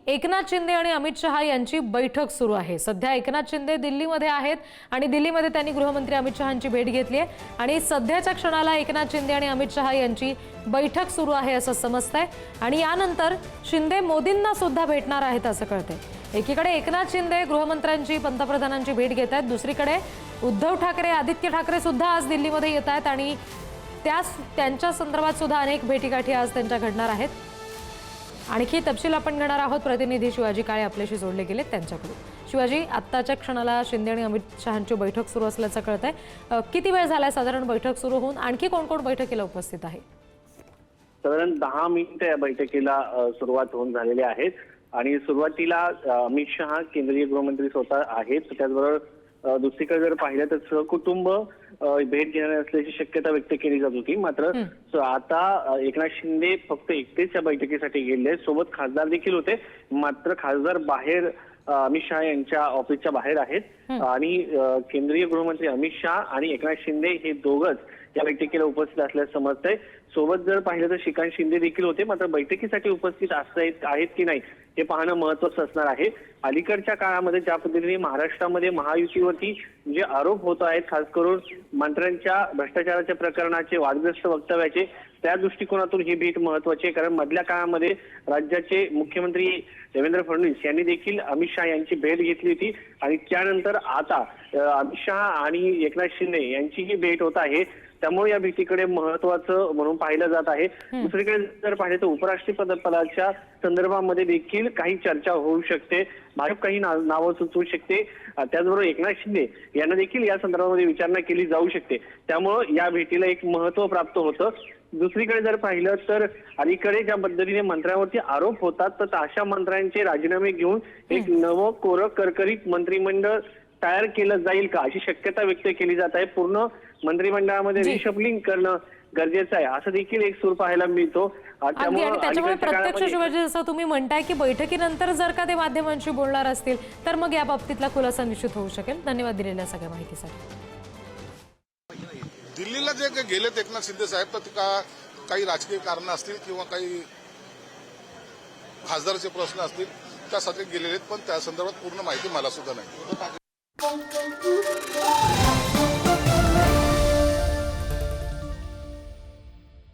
एकनाथ शिंदे आणि अमित शहा यांची बैठक सुरू आहे। सध्या एकनाथ शिंदे दिल्लीमध्ये आहेत आणि दिल्लीमध्ये त्यांनी गृहमंत्री अमित शहांची भेट घेतली आहे आणि सध्याच्या क्षणाला एकनाथ शिंदे आणि अमित शहा यांची बैठक सुरू आहे असं समजतंय आणि यानंतर शिंदे मोदींना सुद्धा भेटणार आहेत असं कळतंय। एकीकडे एकनाथ शिंदे गृहमंत्र्यांची पंतप्रधानांची भेट घेत आहेत, दुसरीकडे उद्धव ठाकरे आदित्य ठाकरे सुद्धा आज दिल्लीमध्ये येत आहेत आणि त्यांच्या संदर्भात सुद्धा अनेक भेटीगाठी आज त्यांच्या घडणार आहेत। आणखी तपशील आपण घेणार आहोत। प्रतिनिधी शिवाजी काळे आपल्याशी जोडले गेले त्यांच्याकडून। शिवाजी, आत्ताच्या क्षणाला शिंदे आणि अमित शहांची बैठक सुरू असल्याचं कळतंय, किती वेळ झालाय साधारण बैठक सुरू होऊन? आणखी कोण कोण बैठकीला उपस्थित आहे? साधारण 10 मिनिटं या बैठकीला सुरुवात होऊन झालेली आहेत आणि सुरुवातीला अमित शहा केंद्रीय गृहमंत्री स्वतः आहेत, त्याचबरोबर दुसरीकडे जर पाहिलं तर सहकुटुंब भेट घेणार असल्याची शक्यता व्यक्त केली जात होती। मात्र आता एकनाथ शिंदे फक्त एकटेच या बैठकीसाठी गेले, सोबत खासदार देखील होते, मात्र खासदार बाहेर अमित शहा यांच्या ऑफिसच्या बाहेर आहेत आणि केंद्रीय गृहमंत्री अमित शहा आणि एकनाथ शिंदे हे दोघंच या बैठकीला उपस्थित असल्याचं समजतंय। सोबत जर पाहिलं तर श्रीकांत शिंदे देखील होते, मात्र बैठकीसाठी उपस्थित आहेत की नाही हे पाहणं महत्त्वाचं असणार आहे। अलीकडच्या काळामध्ये ज्या पद्धतीने महाराष्ट्रामध्ये महायुतीवरती जे आरोप होत आहेत, खास करून मंत्र्यांच्या भ्रष्टाचाराच्या प्रकरणाचे वादग्रस्त वक्तव्याचे, त्या दृष्टिकोनातून ही भेट महत्त्वाची आहे। कारण मधल्या काळामध्ये राज्याचे मुख्यमंत्री देवेंद्र फडणवीस यांनी देखील अमित शहा यांची भेट घेतली होती आणि त्यानंतर आता अमित शहा आणि एकनाथ शिंदे यांची ही भेट होत आहे, त्यामुळे या भेटीकडे महत्त्वाचं म्हणून पाहिलं जात आहे। दुसरीकडे जर पाहिलं तर उपराष्ट्रपती पदाच्या संदर्भामध्ये देखील काही चर्चा होऊ शकते, भाजप काही नावं सुचवू शकते, त्याचबरोबर एकनाथ शिंदे यांना देखील या संदर्भामध्ये विचारणा केली जाऊ शकते, त्यामुळे या भेटीला एक महत्त्व प्राप्त होतं। दुसरीकडे जर पाहिलं तर अलीकडे ज्या पद्धतीने मंत्र्यांवरती आरोप होतात, तर अशा मंत्र्यांचे राजीनामे घेऊन एक नवं कोरं करकरीत मंत्रिमंडळ तयार केलं जाईल का अशी शक्यता व्यक्त केली जात आहे। पूर्ण मंत्रिमंडळामध्ये रिशफलिंग करणं गरजेचं आहे असं देखील एक सूर पाहायला मिळतो। त्याच्यामुळे प्रत्यक्ष शिवाजी, जसं तुम्ही म्हणताय की बैठकीनंतर जर का ते माध्यमांशी बोलणार असतील तर मग या बाबतीतला खुलासा निश्चित होऊ शकेल। धन्यवाद दिलेल्या सगळ्या माहितीसाठी। दिल्लीला जे गेलेत एकनाथ शिंदे साहेब, तर काही राजकीय कारण असतील किंवा काही खासदाराचे प्रश्न असतील त्यासाठी गेलेले, पण त्या संदर्भात पूर्ण माहिती मला सुद्धा नाही।